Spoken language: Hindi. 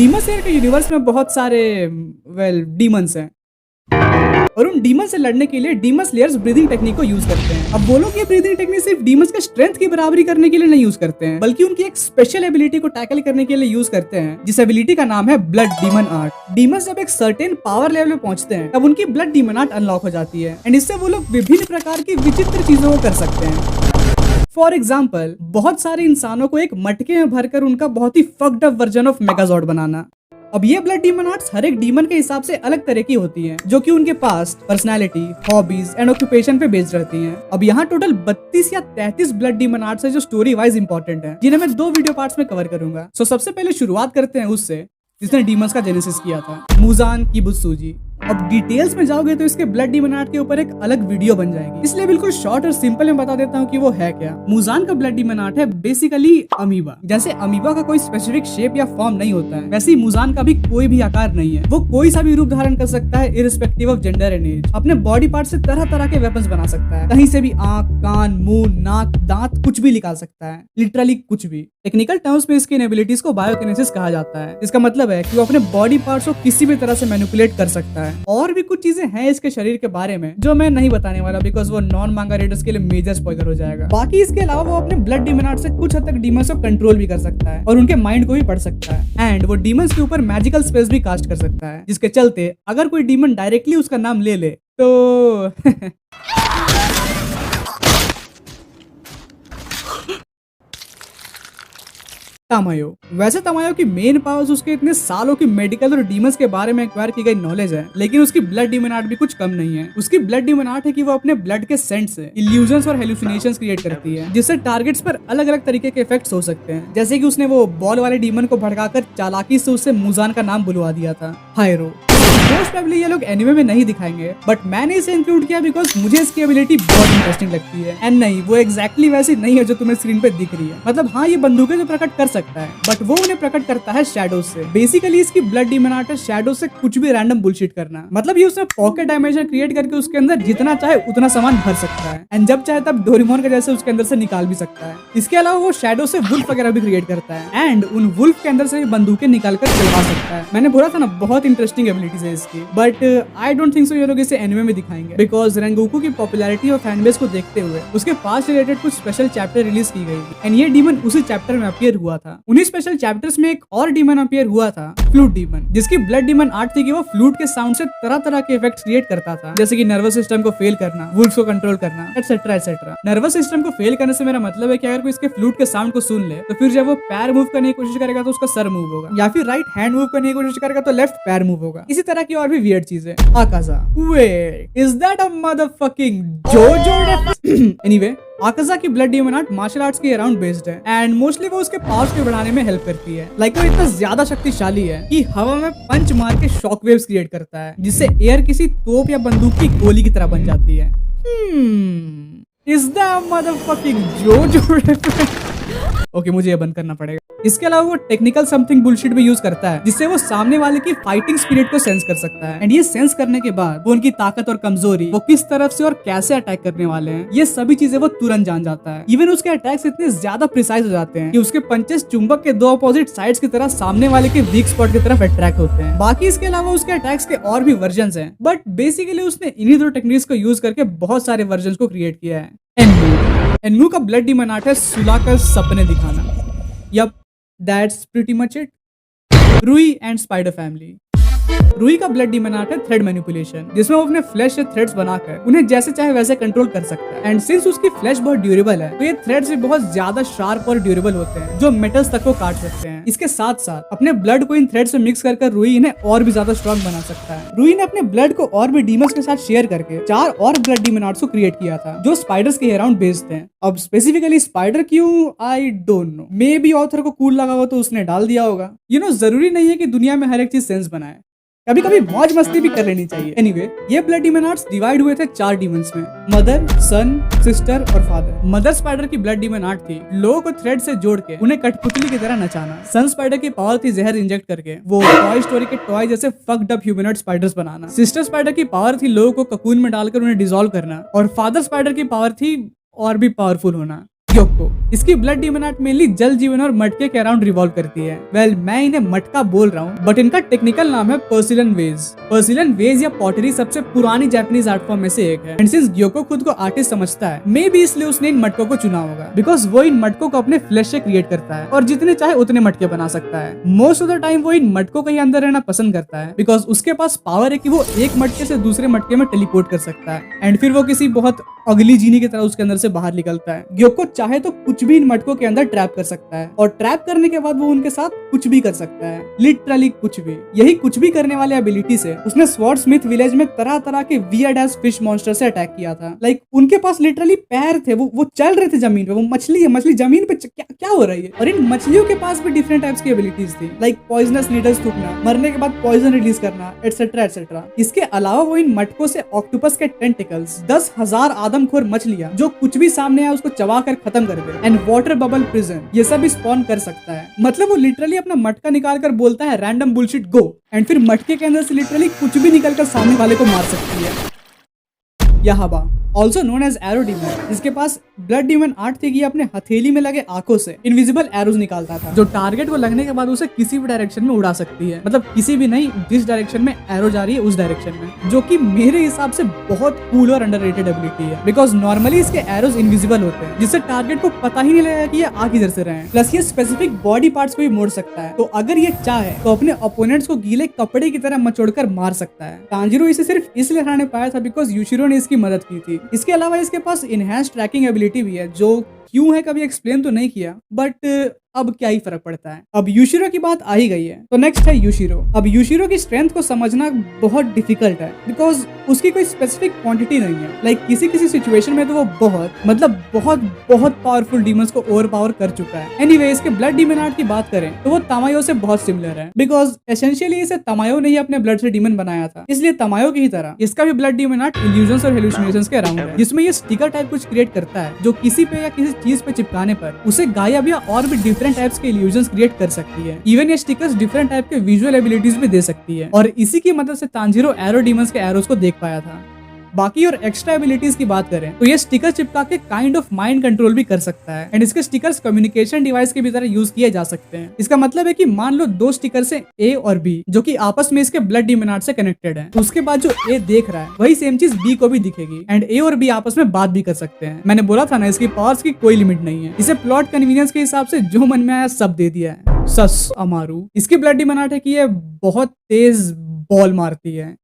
डीमन स्लेयर के यूनिवर्स में बहुत सारे डीमंस हैं और उन डीमन से लड़ने के लिए डीमन स्लेयर्स ब्रीदिंग टेक्निक को यूज करते हैं। अब वो लोग ये ब्रीदिंग टेक्निक सिर्फ डीमंस के स्ट्रेंथ की बराबरी करने के लिए नहीं यूज करते हैं, बल्कि उनकी एक स्पेशल एबिलिटी को टैकल करने के लिए यूज करते हैं, जिस एबिलिटी का नाम है ब्लड डीमन आर्ट। डीमंस जब एक सर्टेन पावर लेवल पे पहुंचते हैं तब उनकी ब्लड डीमन आर्ट अनलॉक हो जाती है एंड इससे वो लोग विभिन्न प्रकार की विचित्र चीजों को कर सकते हैं। फॉर एग्जाम्पल, बहुत सारे इंसानों को एक मटके में भरकर उनका बहुत ही फक्ड अप वर्जन ऑफ मेगाजॉर्ड बनाना। अब ये ब्लड डीमन आर्ट्स हर एक डीमन के हिसाब से अलग तरह की होती हैं, जो कि उनके पास पर्सनालिटी, हॉबीज एंड ऑक्यूपेशन पे बेस्ड रहती हैं। अब यहाँ टोटल 32 या 33 ब्लड डीमन आर्ट्स है जो स्टोरी वाइज इंपॉर्टेंट है, जिन्हें मैं 2 वीडियो पार्ट्स में कवर करूंगा। सो सबसे पहले शुरुआत करते हैं उससे जिसने डीमंस का जेनेसिस किया था, मुजान किबुत्सुजी। अब डिटेल्स में जाओगे तो इसके ब्लड डीमन आर्ट के ऊपर एक अलग वीडियो बन जाएगी, इसलिए बिल्कुल शॉर्ट और सिंपल में बता देता हूँ कि वो है क्या। मुजान का ब्लड डीमन आर्ट है बेसिकली अमीबा। जैसे अमीबा का कोई स्पेसिफिक शेप या फॉर्म नहीं होता है, वैसे ही मुजान का भी कोई भी आकार नहीं है। वो कोई सा भी रूप धारण कर सकता है irrespective of gender and age. अपने बॉडी पार्ट से तरह तरह के वेपन्स बना सकता है, कहीं से भी आंख, कान, मुंह, नाक, दांत कुछ भी निकाल सकता है, लिटरली कुछ भी। टेक्निकल टर्म्स में इसकी एबिलिटीज को बायोकिनेसिस कहा जाता है। इसका मतलब है कि वो अपने बॉडी पार्ट्स को किसी भी तरह से मैनिपुलेट कर सकता है। और भी कुछ चीजें हैं इसके शरीर के बारे में जो मैं नहीं बताने वाला, बिकॉज वो नॉन मांगा रीडर्स के लिए मेजर स्पॉइलर हो जाएगा। बाकी इसके अलावा वो अपने ब्लड डीमन आर्ट से कुछ हद तक डीमंस को कंट्रोल भी कर सकता है और उनके माइंड को भी पढ़ सकता है एंड वो डीमंस के ऊपर मैजिकल स्पेल्स भी कास्ट कर सकता है, जिसके चलते अगर कोई डीमन डायरेक्टली उसका नाम ले ले तो तमायो। वैसे तमायो की मेन पावर्स उसके इतने सालों की मेडिकल और डीमंस के बारे में एक्वायर की गई नॉलेज है, लेकिन उसकी ब्लड डीमन आर्ट भी कुछ कम नहीं है। उसकी ब्लड डीमन आर्ट है कि वो अपने ब्लड के सेंट से इल्यूजन्स और हेलुसिनेशंस क्रिएट करती है, जिससे टारगेट्स पर अलग अलग तरीके के इफेक्ट्स हो सकते हैं। जैसे कि उसने वो बॉल वाले डीमन को भड़काकर चालाकी से उससे मुजान का नाम बुलवा दिया था, हायरो। मोस्ट प्रोबेबली ये लोग एनिमे में नहीं दिखाएंगे, बट मैंने इसे इंक्लूड किया बिकॉज मुझे इसकी एबिलिटी बहुत इंटरेस्टिंग लगती है। एंड नहीं, वो एग्जैक्टली वैसी नहीं है जो तुम्हें स्क्रीन पे दिख रही है। मतलब हाँ, ये बंदूकें तो प्रकट कर सकता है, बट वो उन्हें प्रकट करता है शैडोज से। बेसिकली इसकी ब्लड डीमन आर्ट है शैडो से कुछ भी रैंडम बुलशिट करना। मतलब ये उसने पॉकेट डायमेंशन क्रिएट करके उसके अंदर जितना चाहे उतना सामान भर सकता है एंड जब चाहे तब डोरेमोन के जैसे उसके अंदर से निकाल भी सकता है। इसके अलावा वो शैडो से वुल्फ वगैरह भी क्रिएट करता है एंड उन वुल्फ के अंदर से भी बंदूकें निकाल कर चलवा सकता है। मैंने बोला था ना, बहुत इंटरेस्टिंग एबिलिटीज है इसकी, but I don't think so ये लोग इसे एनिमे में दिखाएंगे, बिकॉज रेंगोकू की पॉपुलैरिटी और फैन बेस को देखते हुए उसके पास रिलेटेड कुछ स्पेशल चैप्टर रिलीज की गई एंड ये डीमन उसी चैप्टर में अपीयर हुआ था। उन्हीं स्पेशल चैप्टर्स में एक और डीमन अपीयर हुआ था, फ्लूट डीमन, जिसकी ब्लड डीमन आर्ट थी कि वो फ्लूट के साउंड से तरह तरह के इफेक्ट्स क्रिएट करता था, जैसे कि नर्वस सिस्टम को फेल करना, वुल्फ को कंट्रोल करना, एटसेट्रा एटसेट्रा। नर्वस सिस्टम को फेल करने से मेरा मतलब है कि अगर कोई इसके फ्लूट के साउंड को सुन ले तो फिर जब वो पैर मूव करने की कोशिश करेगा तो उसका सर मूव होगा, या फिर राइट हैंड मूव करने की कोशिश करेगा तो लेफ्ट पैर मूव होगा। इसी तरह की और भी वियर्ड चीजें। Akaza, wait, is that a motherfucking JoJo reference? Anyway, Akaza की blood demon art martial arts के अराउंड बेस्ड है एंड मोस्टली वो उसके पावर्स को बढ़ाने में हेल्प करती है। लाइक वो इतना ज्यादा शक्तिशाली है कि हवा में पंच मार के शॉक वेव्स क्रिएट करता है, जिससे एयर किसी तोप या बंदूक की गोली की तरह बन जाती है। Is that motherfucking JoJo reference? Okay, मुझे ये बंद करना पड़ेगा। इसके अलावा वो टेक्निकल समथिंग बुलशिट भी यूज करता है, जिससे वो सामने वाले की फाइटिंग स्पिरिट को सेंस कर सकता है एंड ये सेंस करने के बाद वो उनकी ताकत और कमजोरी, वो किस तरफ से और कैसे अटैक करने वाले हैं, ये सभी चीजें वो तुरंत जान जाता है। इवन उसके अटैक्स इतने ज्यादा प्रिसाइज हो जाते हैं कि उसके पंचेस चुंबक के 2 अपोजिट साइड्स की तरह सामने वाले के वीक स्पॉट की तरफ अट्रैक्ट होते हैं। बाकी इसके अलावा उसके अटैक्स के और भी वर्जन हैं, बट बेसिकली उसने इन्हीं 2 टेक्निक्स को यूज करके बहुत सारे वर्जन को क्रिएट किया है। एनमू का ब्लड डीमन आर्ट है सुलाकर सपने दिखाना। Yup, that's pretty much it. Rui and Spider Family. Ruhi का ब्लड डीमन आर्ट है थ्रेड मैनिपुलेशन, जिसमें वो अपने फ्लैश से थ्रेड्स बनाकर उन्हें जैसे चाहे वैसे कंट्रोल कर सकता है एंड सिंस उसकी फ्लैश बहुत ड्यूरेबल है तो ये थ्रेड्स भी बहुत ज्यादा शार्प और ड्यूरेबल होते हैं जो मेटल्स तक को काट सकते हैं। इसके साथ साथ अपने ब्लड को इन थ्रेड्स में मिक्स कर रूही इन्हें और भी ज्यादा स्ट्रॉन्ग बना सकता है। रूही ने अपने ब्लड को और भी डीमंस के साथ शेयर करके 4 और ब्लड डीमन आर्ट्स को क्रिएट किया था जो स्पाइडर्स के अराउंड बेस्ड हैं। अब स्पेसिफिकली स्पाइडर क्यों, I don't know, may be author को कूल लगा हो तो उसने डाल दिया होगा। जरूरी नहीं है कि दुनिया में हर एक चीज सेंस बनाए, कभी कभी मौज मस्ती भी कर लेनी चाहिए। एनीवे, ये ब्लड डीमन आर्ट्स डिवाइड हुए थे 4 डीमंस में, मदर, सन, सिस्टर और फादर। मदर स्पाइडर की ब्लड डीमन आर्ट थी लोगों को थ्रेड से जोड़ के उन्हें कठपुतली की तरह नचाना। सन स्पाइडर की पावर थी जहर इंजेक्ट करके वो टॉय स्टोरी के टॉय जैसे फक्ड अप ह्यूमनॉइड स्पाइडर्स बनाना। सिस्टर स्पाइडर की पावर थी लोगों को ककून में डालकर उन्हें डिसॉल्व करना और फादर स्पाइडर की पावर थी और भी पावरफुल होना, योको। इसकी ब्लड डीमन आर्ट मेनली जल जीवन और मटके के अराउंड रिवॉल्व करती है। वेल, मैं इन्हें मटका बोल रहा हूँ, बट इनका टेक्निकल नाम है पर्सिलन वेज। पर्सिलन वेज या पॉटरी सबसे पुरानी जापानीज आर्ट फॉर्म में से एक है, एंड सिंस ग्योको खुद को आर्टिस्ट समझता है, मे बी इसलिए उसने इन मटकों को चुना होगा, बिकॉज वो इन मटकों को अपने फ्लैश से क्रिएट करता है और जितने चाहे उतने मटके बना सकता है। मोस्ट ऑफ द टाइम वो इन मटकों के ही अंदर रहना पसंद करता है, बिकॉज उसके पास पावर है कि वो एक मटके से दूसरे मटके में टेलीपोर्ट कर सकता है, एंड फिर वो किसी बहुत अगली जीनी की तरह उसके अंदर से बाहर निकलता है। ग्योको चाहे तो कुछ भी इन मटकों के अंदर ट्रैप कर सकता है, और ट्रैप करने के बाद वो उनके साथ कुछ भी कर सकता है, लिटरली कुछ भी। यही कुछ भी करने वाले एबिलिटी से उसने स्वॉर्ड स्मिथ विलेज में तरह तरह के वियर्ड एज फिश मॉन्स्टर से अटैक किया था। लाइक उनके पास लिटरली पैर थे, वो चल रहे थे जमीन पे, वो मछली है, मछली जमीन पे क्या हो रही है। और इन मछलियों के पास भी डिफरेंट टाइप्स की एबिलिटीज थी, लाइक पॉइजनस नीडल्स थूकना, मरने के बाद पॉइजन रिलीज करना, एटसेट्रा एटसेट्रा। इसके अलावा वो इन मटकों से ऑक्टोपस के टेंटिकल्स, 10,000 आदमखोर मछलियां जो कुछ भी सामने आए उसको चबा कर खत्म कर दे, एंड वाटर बबल प्रिजन, ये सब स्पॉन कर सकता है। मतलब वो लिटरली अपना मटका निकाल कर बोलता है रैंडम बुलशिट गो, एंड फिर मटके के अंदर से लिटरली कुछ भी निकल कर सामने वाले को मार सकती है। Yahaba, also known as arrow demon, जिसके पास ब्लड डीमन आर्ट थी कि अपने हथेली में लगे आंखों से इनविजिबल एरोज निकालता था, जो टारगेट को लगने के बाद उसे किसी भी डायरेक्शन में उड़ा सकती है। मतलब किसी भी नहीं, जिस डायरेक्शन में एरो जा रही है उस डायरेक्शन में, जो कि मेरे हिसाब से बहुत कूल और अंडररेटेड एबिलिटी है, बिकॉज नॉर्मली इसके एरोज इनविजिबल होते हैं, जिससे टारगेट को पता ही नहीं लगेगा कि ये आ किधर से रहे हैं। प्लस ये स्पेसिफिक बॉडी पार्ट्स को भी मोड़ सकता है, तो अगर ये चाहे तो अपने ओपोनेंट्स को गीले कपड़े की तरह मचोड़कर मार सकता है। तांजीरो इसे सिर्फ इसलिए हराने पाया था बिकॉज यूशिरो ने इसकी मदद की थी। इसके अलावा इसके पास इनहैंस ट्रैकिंग एबिलिटी भी है, जो क्यों है कभी एक्सप्लेन तो नहीं किया, बट अब क्या ही फर्क पड़ता है। अब यूशिरो की बात आ ही गई है, तो नेक्स्ट है यूशिरो। अब यूशिरो की स्ट्रेंथ को समझना बहुत डिफिकल्ट है, बिकॉज उसकी कोई स्पेसिफिक क्वांटिटी नहीं है। लाइक किसी सिचुएशन में तो वो बहुत पावरफुल डीमंस को ओवर पावर कर चुका है। एनीवे, इसके ब्लड डीमन आर्ट की बात करें तो वो तमायो से बहुत सिमिलर है, बिकॉज एसेंशियली इसे तमायो ने ही अपने ब्लड से डीमन बनाया था, इसलिए तमायो की ही तरह इसका भी ब्लड डीमन आर्ट इल्यूजन्स और हेलुसिनेशंस के अराउंड है, जिसमें ये स्टिकर टाइप कुछ क्रिएट करता है, जो किसी पे या किसी चीज पे चिपकाने पर उसे गायब या और भी डिफरेंट टाइप्स के इल्यूजन्स क्रिएट कर सकती है। इवन ये स्टिकर्स डिफरेंट टाइप के विजुअल एबिलिटीज भी दे सकती है, और इसी की मदद से तांजीरो एरो डीमंस के एरोस को देख पाया था। बाकी और एक्स्ट्रा एबिलिटीज की बात करें तो ये स्टिकर चिपका के काइंड ऑफ माइंड कंट्रोल भी कर सकता है, एंड इसके स्टिकर्स कम्युनिकेशन डिवाइस के भी तरह यूज किए जा सकते हैं। इसका मतलब है कि मान लो दो स्टिकर से ए और बी, जो कि आपस में इसके ब्लड डीमन आर्ट से कनेक्टेड है, तो उसके बाद जो ए देख रहा है वही सेम चीज बी को भी दिखेगी, एंड ए और बी आपस में बात भी कर सकते हैं। मैंने बोला था ना, इसकी पावर्स की कोई लिमिट नहीं है। इसे प्लॉट कन्वीनियंस के हिसाब से जो मन में आया सब दे दिया है। सस अमारू। इसकी ब्लड डीमन आर्ट है कि ये बहुत तेज बॉल मारती है।